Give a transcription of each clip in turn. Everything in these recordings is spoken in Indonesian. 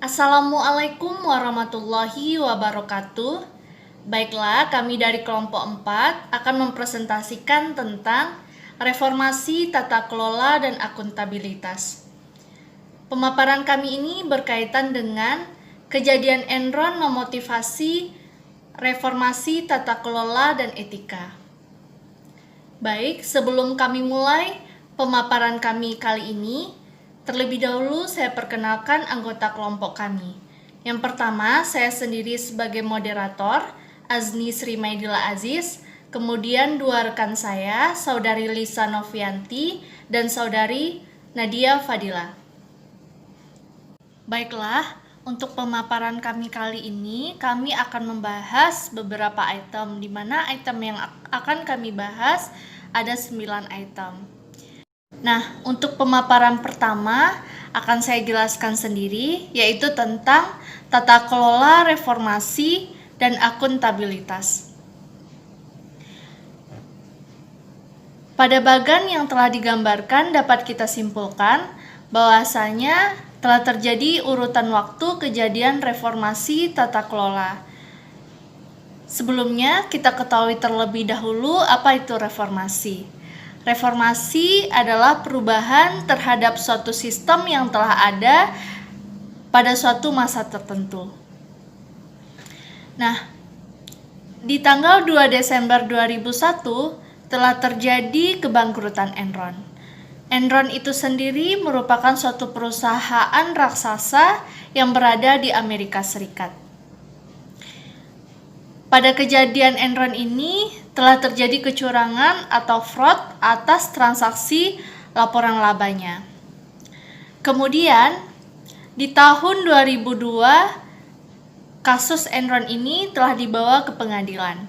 Assalamualaikum warahmatullahi wabarakatuh. Baiklah, kami dari kelompok 4 akan mempresentasikan tentang reformasi tata kelola dan akuntabilitas. Pemaparan kami ini berkaitan dengan kejadian Enron memotivasi reformasi tata kelola dan etika. Baik, sebelum kami mulai pemaparan kami kali ini, terlebih dahulu saya perkenalkan anggota kelompok kami. Yang pertama, saya sendiri sebagai moderator, Azni Sri Maidila Aziz, kemudian dua rekan saya, Saudari Lisa Novianti dan Saudari Nadia Fadila. Baiklah, untuk pemaparan kami kali ini, kami akan membahas beberapa item, di mana item yang akan kami bahas ada 9 item. Nah, untuk pemaparan pertama akan saya jelaskan sendiri, yaitu tentang tata kelola reformasi dan akuntabilitas. Pada bagan yang telah digambarkan dapat kita simpulkan bahwasanya telah terjadi urutan waktu kejadian reformasi tata kelola. Sebelumnya kita ketahui terlebih dahulu apa itu reformasi. Reformasi adalah perubahan terhadap suatu sistem yang telah ada pada suatu masa tertentu. Nah, di tanggal 2 Desember 2001 telah terjadi kebangkrutan Enron. Enron itu sendiri merupakan suatu perusahaan raksasa yang berada di Amerika Serikat. Pada kejadian Enron ini telah terjadi kecurangan atau fraud atas transaksi laporan labanya. Kemudian di tahun 2002 kasus Enron ini telah dibawa ke pengadilan.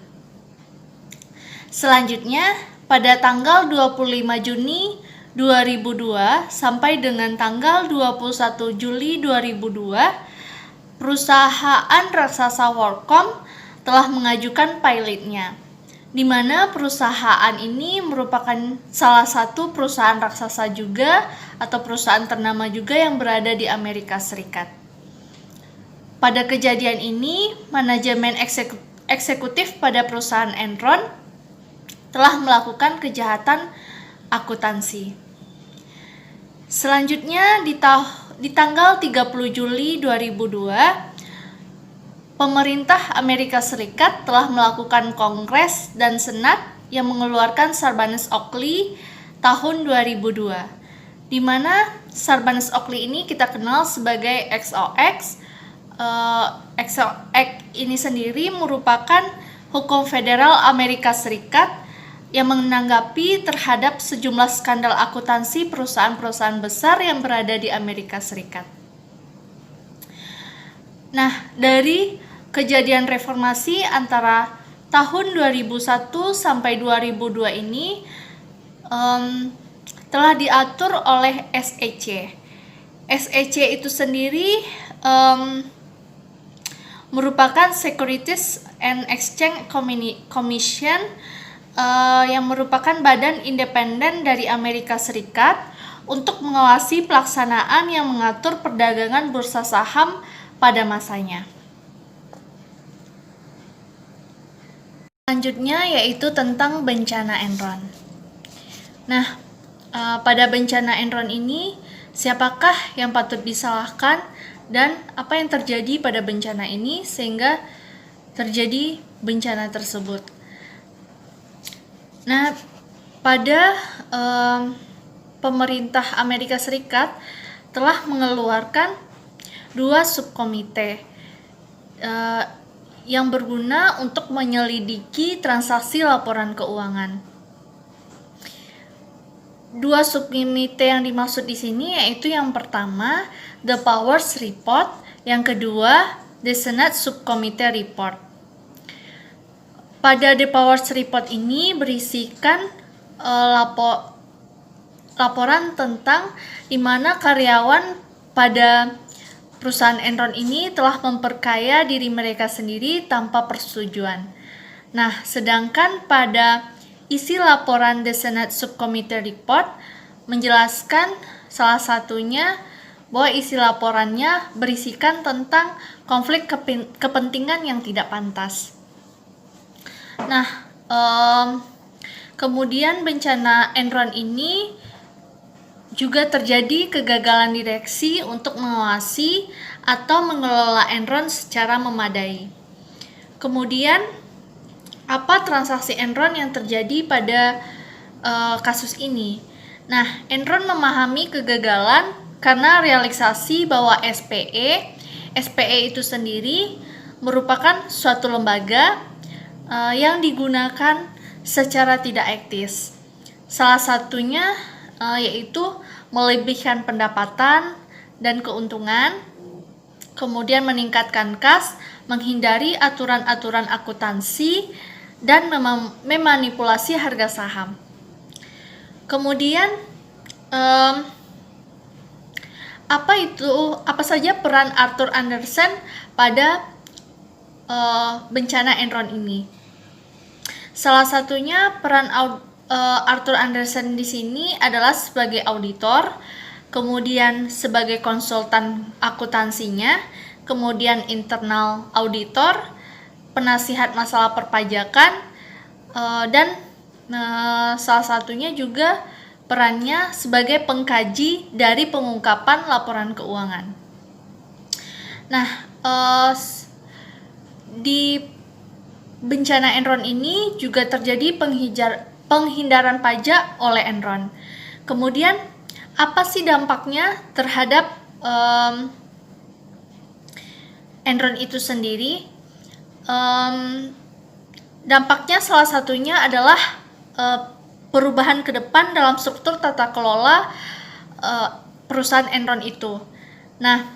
Selanjutnya pada tanggal 25 Juni 2002 sampai dengan tanggal 21 Juli 2002 perusahaan raksasa WorldCom telah mengajukan pilotnya, di mana perusahaan ini merupakan salah satu perusahaan raksasa juga atau perusahaan ternama juga yang berada di Amerika Serikat. Pada kejadian ini, manajemen eksekutif pada perusahaan Enron telah melakukan kejahatan akuntansi. Selanjutnya di tanggal 30 Juli 2002, pemerintah Amerika Serikat telah melakukan Kongres dan Senat yang mengeluarkan Sarbanes-Oxley tahun 2002, di mana Sarbanes-Oxley ini kita kenal sebagai XOX. XOX ini sendiri merupakan hukum federal Amerika Serikat yang menanggapi terhadap sejumlah skandal akuntansi perusahaan-perusahaan besar yang berada di Amerika Serikat. Nah, dari kejadian reformasi antara tahun 2001 sampai 2002 ini telah diatur oleh SEC. SEC itu sendiri merupakan Securities and Exchange Commission yang merupakan badan independen dari Amerika Serikat untuk mengawasi pelaksanaan yang mengatur perdagangan bursa saham pada masanya. Selanjutnya yaitu tentang bencana Enron. Nah, pada bencana Enron ini siapakah yang patut disalahkan dan apa yang terjadi pada bencana ini sehingga terjadi bencana tersebut? Nah, pada pemerintah Amerika Serikat telah mengeluarkan 2 subkomite yang berguna untuk menyelidiki transaksi laporan keuangan. 2 subkomite yang dimaksud di sini yaitu yang pertama The Powers Report, yang kedua The Senate Subcommittee Report. Pada The Powers Report ini berisikan laporan tentang di mana karyawan pada perusahaan Enron ini telah memperkaya diri mereka sendiri tanpa persetujuan. Nah, sedangkan pada isi laporan The Senate Subcommittee Report menjelaskan salah satunya bahwa isi laporannya berisikan tentang konflik kepentingan yang tidak pantas. Nah, kemudian bencana Enron ini juga terjadi kegagalan direksi untuk mengawasi atau mengelola Enron secara memadai. Kemudian, apa transaksi Enron yang terjadi pada kasus ini? Nah, Enron memahami kegagalan karena realisasi bahwa SPE itu sendiri merupakan suatu lembaga yang digunakan secara tidak etis. Salah satunya yaitu melebihkan pendapatan dan keuntungan, kemudian meningkatkan kas, menghindari aturan-aturan akuntansi, dan memanipulasi harga saham. Kemudian apa saja peran Arthur Andersen pada bencana Enron ini? Salah satunya peran Arthur Andersen di sini adalah sebagai auditor, kemudian sebagai konsultan akuntansinya, kemudian internal auditor, penasihat masalah perpajakan, dan salah satunya juga perannya sebagai pengkaji dari pengungkapan laporan keuangan. Nah, di bencana Enron ini juga terjadi penghindaran pajak oleh Enron. Kemudian, apa sih dampaknya terhadap Enron itu sendiri? Dampaknya salah satunya adalah perubahan ke depan dalam struktur tata kelola perusahaan Enron itu. Nah,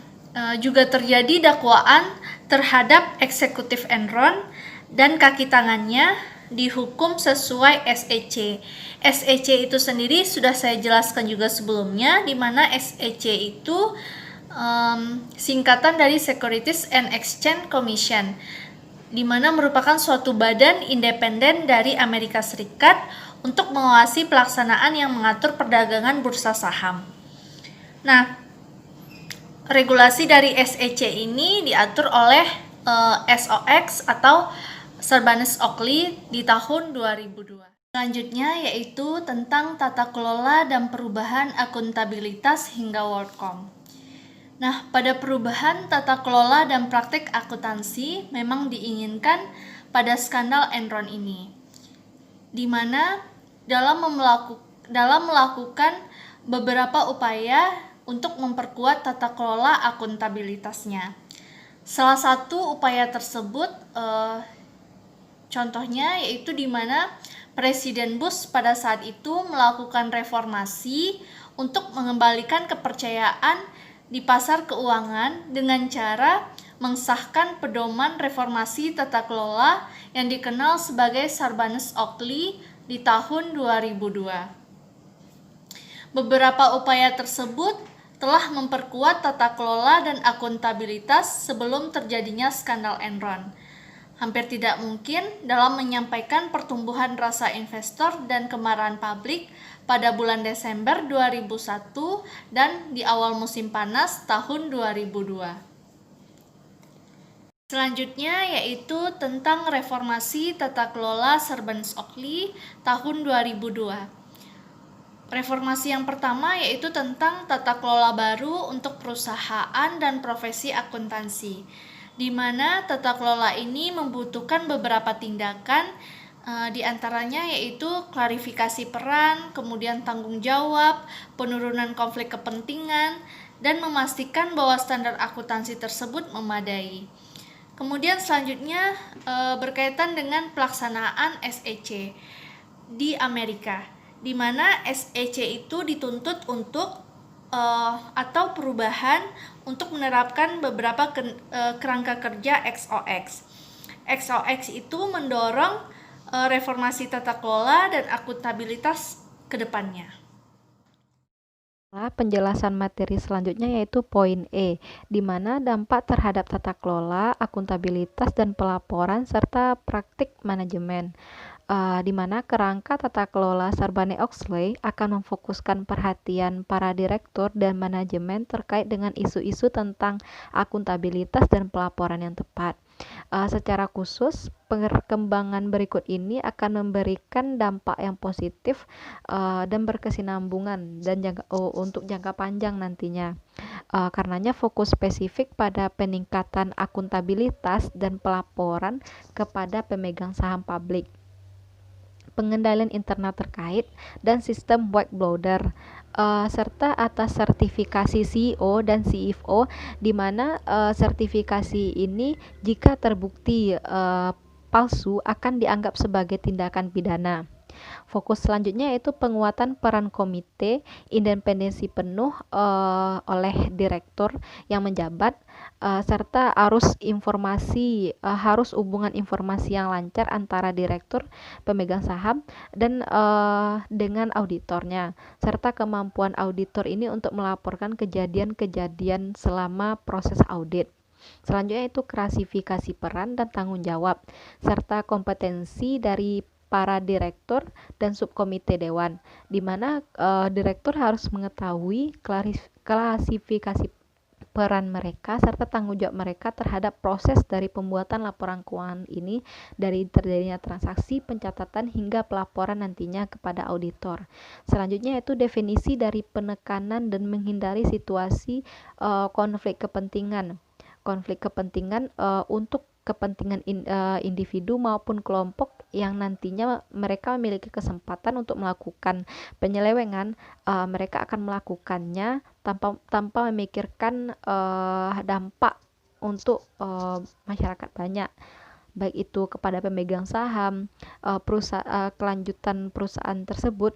juga terjadi dakwaan terhadap eksekutif Enron dan kaki tangannya dihukum sesuai SEC. SEC itu sendiri sudah saya jelaskan juga sebelumnya, di mana SEC itu singkatan dari Securities and Exchange Commission, di mana merupakan suatu badan independen dari Amerika Serikat untuk mengawasi pelaksanaan yang mengatur perdagangan bursa saham. Nah, regulasi dari SEC ini diatur oleh SOX atau Sarbanes-Oxley di tahun 2002. Selanjutnya yaitu tentang tata kelola dan perubahan akuntabilitas hingga WorldCom. Nah, pada perubahan tata kelola dan praktik akuntansi memang diinginkan pada skandal Enron ini, di mana dalam melakukan beberapa upaya untuk memperkuat tata kelola akuntabilitasnya. Salah satu upaya tersebut contohnya yaitu di mana Presiden Bush pada saat itu melakukan reformasi untuk mengembalikan kepercayaan di pasar keuangan dengan cara mengesahkan pedoman reformasi tata kelola yang dikenal sebagai Sarbanes-Oxley di tahun 2002. Beberapa upaya tersebut telah memperkuat tata kelola dan akuntabilitas sebelum terjadinya skandal Enron. Hampir tidak mungkin dalam menyampaikan pertumbuhan rasa investor dan kemarahan publik pada bulan Desember 2001 dan di awal musim panas tahun 2002. Selanjutnya yaitu tentang reformasi tata kelola Sarbanes-Oxley tahun 2002. Reformasi yang pertama yaitu tentang tata kelola baru untuk perusahaan dan profesi akuntansi, di mana tata kelola ini membutuhkan beberapa tindakan, di antaranya yaitu klarifikasi peran, kemudian tanggung jawab, penurunan konflik kepentingan, dan memastikan bahwa standar akuntansi tersebut memadai. Kemudian selanjutnya berkaitan dengan pelaksanaan SEC di Amerika, di mana SEC itu dituntut untuk atau perubahan untuk menerapkan beberapa kerangka kerja XOX. XOX itu mendorong reformasi tata kelola dan akuntabilitas ke depannya. Penjelasan materi selanjutnya yaitu poin E, di mana dampak terhadap tata kelola, akuntabilitas, dan pelaporan serta praktik manajemen. di mana kerangka tata kelola Sarbanes-Oxley akan memfokuskan perhatian para direktur dan manajemen terkait dengan isu-isu tentang akuntabilitas dan pelaporan yang tepat. Secara khusus, perkembangan berikut ini akan memberikan dampak yang positif dan berkesinambungan dan untuk jangka panjang nantinya. Karenanya fokus spesifik pada peningkatan akuntabilitas dan pelaporan kepada pemegang saham publik, pengendalian internal terkait, dan sistem whiteboarder, serta atas sertifikasi CEO dan CFO, di mana sertifikasi ini jika terbukti palsu akan dianggap sebagai tindakan pidana. Fokus selanjutnya yaitu penguatan peran komite, independensi penuh oleh direktur yang menjabat, serta harus hubungan informasi yang lancar antara direktur, pemegang saham, dan dengan auditornya, serta kemampuan auditor ini untuk melaporkan kejadian-kejadian selama proses audit. Selanjutnya itu klasifikasi peran dan tanggung jawab, serta kompetensi dari para direktur dan subkomite dewan, di mana direktur harus mengetahui klasifikasi peran mereka serta tanggung jawab mereka terhadap proses dari pembuatan laporan keuangan ini, dari terjadinya transaksi, pencatatan, hingga pelaporan nantinya kepada auditor. Selanjutnya yaitu definisi dari penekanan dan menghindari situasi konflik kepentingan untuk kepentingan individu maupun kelompok yang nantinya mereka memiliki kesempatan untuk melakukan penyelewengan. Mereka akan melakukannya tanpa memikirkan dampak untuk masyarakat banyak, baik itu kepada pemegang saham, kelanjutan perusahaan tersebut.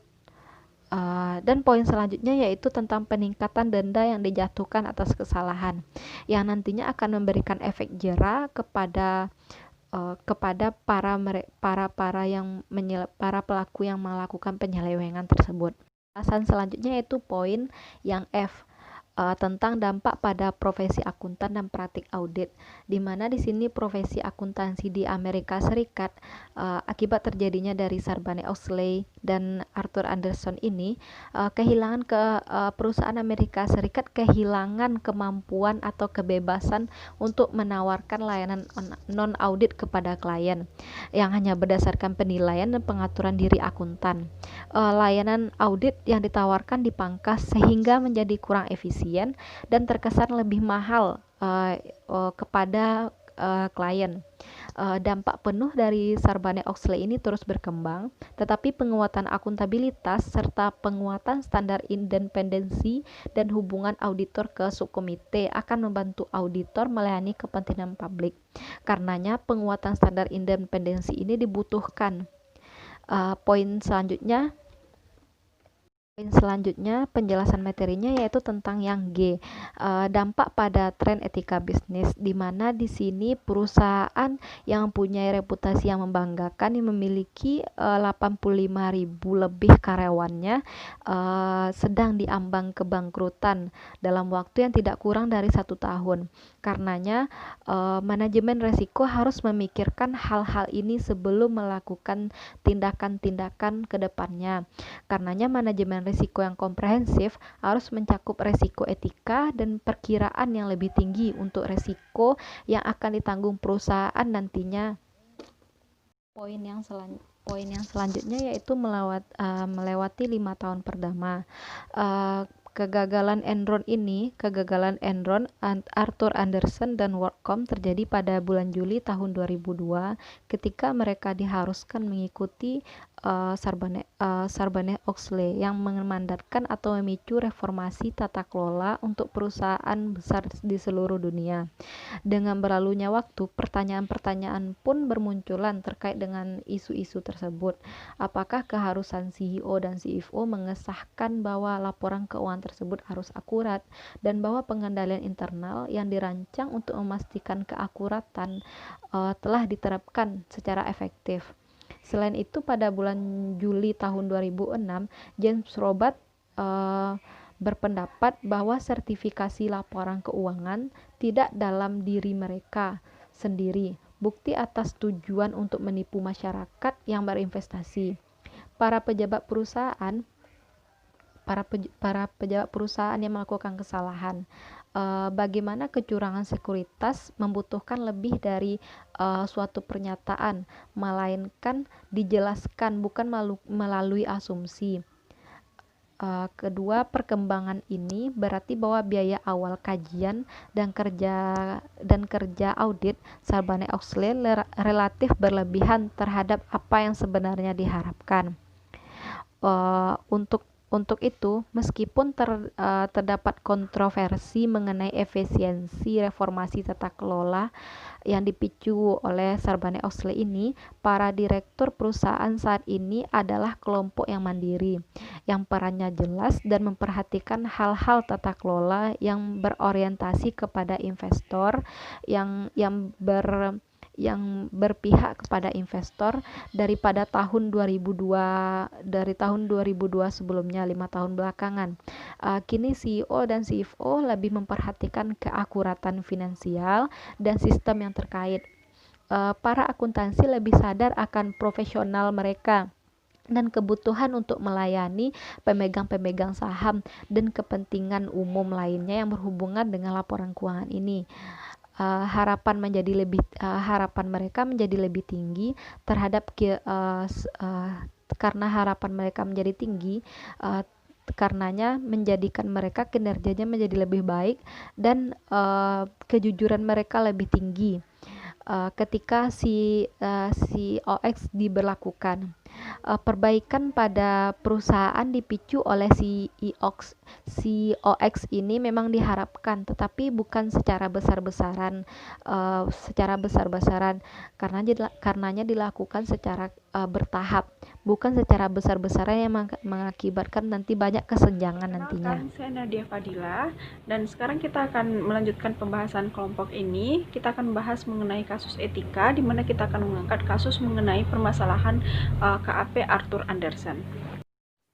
Dan poin selanjutnya yaitu tentang peningkatan denda yang dijatuhkan atas kesalahan, yang nantinya akan memberikan efek jera kepada para pelaku yang melakukan penyelewengan tersebut. Alasan selanjutnya yaitu poin yang F, tentang dampak pada profesi akuntan dan praktik audit, di mana di sini profesi akuntansi di Amerika Serikat akibat terjadinya dari Sarbanes-Oxley dan Arthur Andersen ini, perusahaan Amerika Serikat kehilangan kemampuan atau kebebasan untuk menawarkan layanan non audit kepada klien yang hanya berdasarkan penilaian dan pengaturan diri akuntan. Layanan audit yang ditawarkan dipangkas sehingga menjadi kurang efisien dan terkesan lebih mahal kepada klien. Dampak penuh dari Sarbanes-Oxley ini terus berkembang, tetapi penguatan akuntabilitas serta penguatan standar independensi dan hubungan auditor ke subkomite akan membantu auditor melayani kepentingan publik. Karenanya penguatan standar independensi ini dibutuhkan. Poin selanjutnya penjelasan materinya yaitu tentang yang G, dampak pada tren etika bisnis, di mana di sini perusahaan yang mempunyai reputasi yang membanggakan, yang memiliki 85.000 lebih karyawannya sedang diambang kebangkrutan dalam waktu yang tidak kurang dari 1 tahun. Karenanya manajemen resiko harus memikirkan hal-hal ini sebelum melakukan tindakan-tindakan ke depannya. Karenanya manajemen risiko yang komprehensif harus mencakup risiko etika dan perkiraan yang lebih tinggi untuk risiko yang akan ditanggung perusahaan nantinya. Poin yang selanjutnya yaitu melewati 5 tahun pertama. Kegagalan Enron, Arthur Andersen, dan WorldCom terjadi pada bulan Juli tahun 2002 ketika mereka diharuskan mengikuti Sarbanes-Oxley yang memandatkan atau memicu reformasi tata kelola untuk perusahaan besar di seluruh dunia. Dengan berlalunya waktu, pertanyaan-pertanyaan pun bermunculan terkait dengan isu-isu tersebut. Apakah keharusan CEO dan CFO mengesahkan bahwa laporan keuangan tersebut harus akurat dan bahwa pengendalian internal yang dirancang untuk memastikan keakuratan telah diterapkan secara efektif. Selain itu, pada bulan Juli tahun 2006, James Robat berpendapat bahwa sertifikasi laporan keuangan tidak dalam diri mereka sendiri, bukti atas tujuan untuk menipu masyarakat yang berinvestasi. Para pejabat perusahaan yang melakukan kesalahan. Bagaimana kecurangan sekuritas membutuhkan lebih dari suatu pernyataan, melainkan dijelaskan bukan melalui asumsi. Kedua, perkembangan ini berarti bahwa biaya awal kajian dan kerja audit Sarbanes-Oxley relatif berlebihan terhadap apa yang sebenarnya diharapkan. Untuk itu, meskipun terdapat kontroversi mengenai efisiensi reformasi tata kelola yang dipicu oleh Sarbanes-Oxley ini, para direktur perusahaan saat ini adalah kelompok yang mandiri, yang perannya jelas dan memperhatikan hal-hal tata kelola yang berorientasi kepada investor, yang berpihak kepada investor dari tahun 2002 sebelumnya 5 tahun belakangan. Kini CEO dan CFO lebih memperhatikan keakuratan finansial dan sistem yang terkait. Para akuntansi lebih sadar akan profesional mereka dan kebutuhan untuk melayani pemegang-pemegang saham dan kepentingan umum lainnya yang berhubungan dengan laporan keuangan ini. Harapan mereka menjadi lebih tinggi karena harapan mereka menjadi tinggi, karenanya menjadikan mereka kinerjanya menjadi lebih baik dan kejujuran mereka lebih tinggi ketika COX diberlakukan. Perbaikan pada perusahaan dipicu oleh COX ini memang diharapkan, tetapi bukan secara besar-besaran, karenanya dilakukan secara bertahap, bukan secara besar-besaran yang mengakibatkan nanti banyak kesenjangan nantinya. Saya Nadia Fadila, dan sekarang kita akan melanjutkan pembahasan kelompok ini. Kita akan membahas mengenai kasus etika, di mana kita akan mengangkat kasus mengenai permasalahan KAP Arthur Andersen.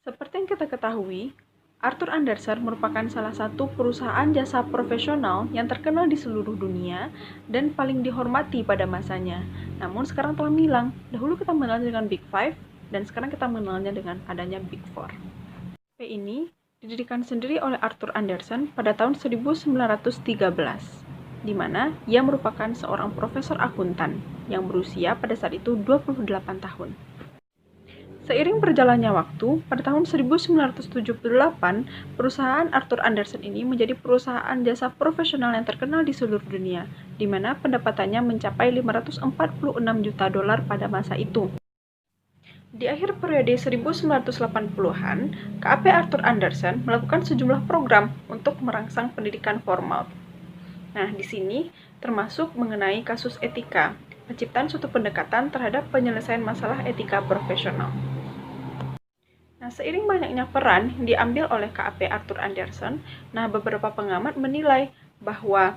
Seperti yang kita ketahui, Arthur Andersen merupakan salah satu perusahaan jasa profesional yang terkenal di seluruh dunia dan paling dihormati pada masanya. Namun sekarang telah hilang. Dahulu kita mengenalnya dengan Big Five, dan sekarang kita mengenalnya dengan adanya Big Four. KAP ini didirikan sendiri oleh Arthur Andersen pada tahun 1913, di mana ia merupakan seorang profesor akuntan yang berusia pada saat itu 28 tahun. Seiring berjalannya waktu, pada tahun 1978, perusahaan Arthur Andersen ini menjadi perusahaan jasa profesional yang terkenal di seluruh dunia, di mana pendapatannya mencapai $546 juta pada masa itu. Di akhir periode 1980-an, KAP Arthur Andersen melakukan sejumlah program untuk merangsang pendidikan formal. Nah, di sini termasuk mengenai kasus etika, penciptaan suatu pendekatan terhadap penyelesaian masalah etika profesional. Nah, seiring banyaknya peran yang diambil oleh KAP Arthur Andersen, beberapa pengamat menilai bahwa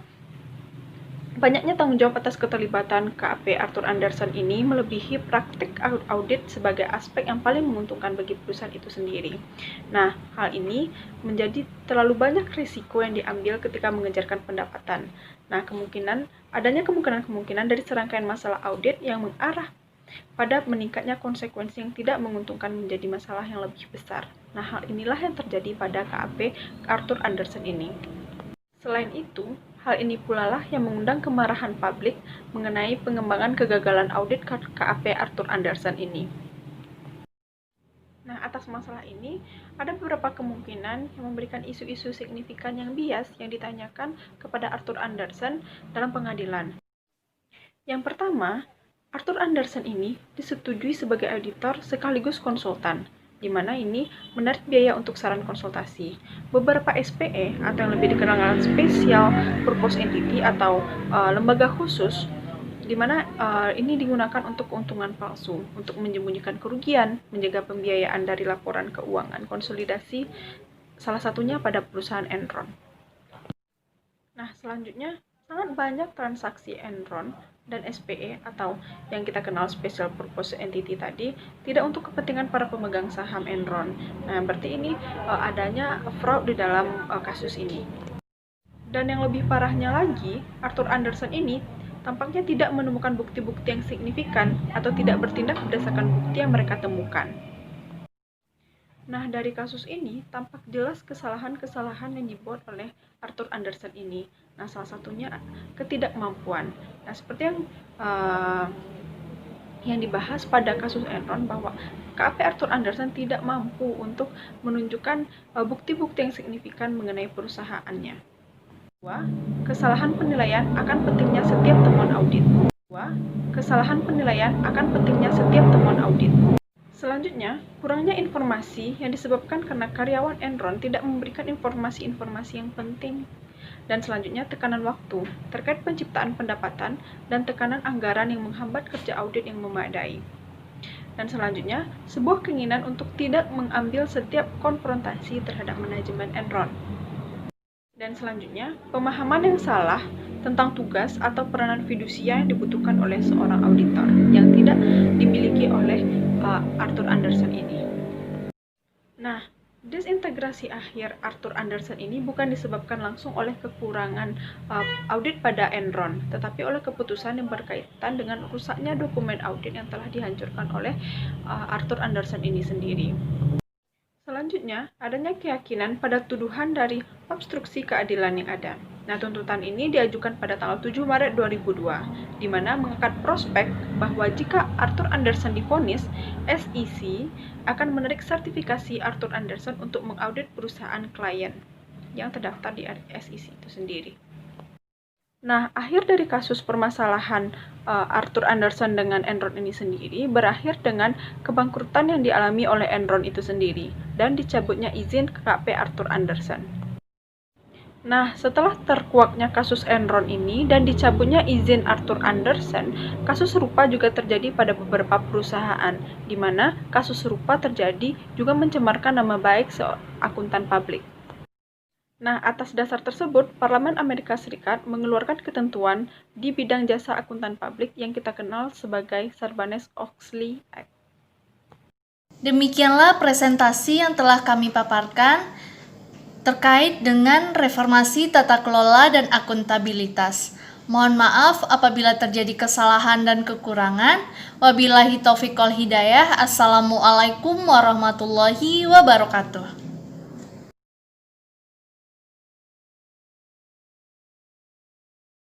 banyaknya tanggung jawab atas keterlibatan KAP Arthur Andersen ini melebihi praktik audit sebagai aspek yang paling menguntungkan bagi perusahaan itu sendiri. Nah, hal ini menjadi terlalu banyak risiko yang diambil ketika mengejarkan pendapatan. Nah, adanya kemungkinan dari serangkaian masalah audit yang mengarah pada meningkatnya konsekuensi yang tidak menguntungkan menjadi masalah yang lebih besar. Nah, hal inilah yang terjadi pada KAP Arthur Andersen ini. Selain itu, hal ini pula lah yang mengundang kemarahan publik mengenai pengembangan kegagalan audit KAP Arthur Andersen ini. Nah, atas masalah ini, ada beberapa kemungkinan yang memberikan isu-isu signifikan yang bias yang ditanyakan kepada Arthur Andersen dalam pengadilan. Yang pertama, Arthur Andersen ini disetujui sebagai auditor sekaligus konsultan, di mana ini menarik biaya untuk saran konsultasi. Beberapa SPE atau yang lebih dikenal dengan Special Purpose Entity atau lembaga khusus, di mana ini digunakan untuk keuntungan palsu, untuk menyembunyikan kerugian, menjaga pembiayaan dari laporan keuangan konsolidasi, salah satunya pada perusahaan Enron. Nah, selanjutnya, sangat banyak transaksi Enron dan SPE atau yang kita kenal Special Purpose Entity tadi tidak untuk kepentingan para pemegang saham Enron. Nah, berarti ini adanya fraud di dalam kasus ini. Dan yang lebih parahnya lagi, Arthur Andersen ini tampaknya tidak menemukan bukti-bukti yang signifikan atau tidak bertindak berdasarkan bukti yang mereka temukan. Nah, dari kasus ini tampak jelas kesalahan-kesalahan yang dibuat oleh Arthur Andersen ini. Nah, salah satunya ketidakmampuan. Nah, seperti yang dibahas pada kasus Enron, bahwa KAP Arthur Andersen tidak mampu untuk menunjukkan bukti-bukti yang signifikan mengenai perusahaannya. 2. Kesalahan penilaian akan pentingnya setiap temuan audit. 2. Kesalahan penilaian akan pentingnya setiap temuan audit. Selanjutnya, kurangnya informasi yang disebabkan karena karyawan Enron tidak memberikan informasi-informasi yang penting. Dan selanjutnya, tekanan waktu terkait penciptaan pendapatan dan tekanan anggaran yang menghambat kerja audit yang memadai. Dan selanjutnya, sebuah keinginan untuk tidak mengambil setiap konfrontasi terhadap manajemen Enron. Dan selanjutnya, pemahaman yang salah tentang tugas atau peranan fidusia yang dibutuhkan oleh seorang auditor yang tidak dimiliki oleh Arthur Andersen ini. Nah, disintegrasi akhir Arthur Andersen ini bukan disebabkan langsung oleh kekurangan audit pada Enron, tetapi oleh keputusan yang berkaitan dengan rusaknya dokumen audit yang telah dihancurkan oleh Arthur Andersen ini sendiri. Selanjutnya, adanya keyakinan pada tuduhan dari obstruksi keadilan yang ada. Nah, tuntutan ini diajukan pada tanggal 7 Maret 2002, di mana mengangkat prospek bahwa jika Arthur Andersen divonis, SEC akan menarik sertifikasi Arthur Andersen untuk mengaudit perusahaan klien yang terdaftar di SEC itu sendiri. Nah, akhir dari kasus permasalahan Arthur Andersen dengan Enron ini sendiri berakhir dengan kebangkrutan yang dialami oleh Enron itu sendiri dan dicabutnya izin KAP Arthur Andersen. Nah, setelah terkuaknya kasus Enron ini dan dicabutnya izin Arthur Andersen, kasus serupa juga terjadi pada beberapa perusahaan, di mana kasus serupa terjadi juga mencemarkan nama baik akuntan publik. Nah, atas dasar tersebut, Parlemen Amerika Serikat mengeluarkan ketentuan di bidang jasa akuntan publik yang kita kenal sebagai Sarbanes-Oxley Act. Demikianlah presentasi yang telah kami paparkan terkait dengan reformasi tata kelola dan akuntabilitas. Mohon maaf apabila terjadi kesalahan dan kekurangan. Wabillahi taufiq wal hidayah. Assalamualaikum warahmatullahi wabarakatuh.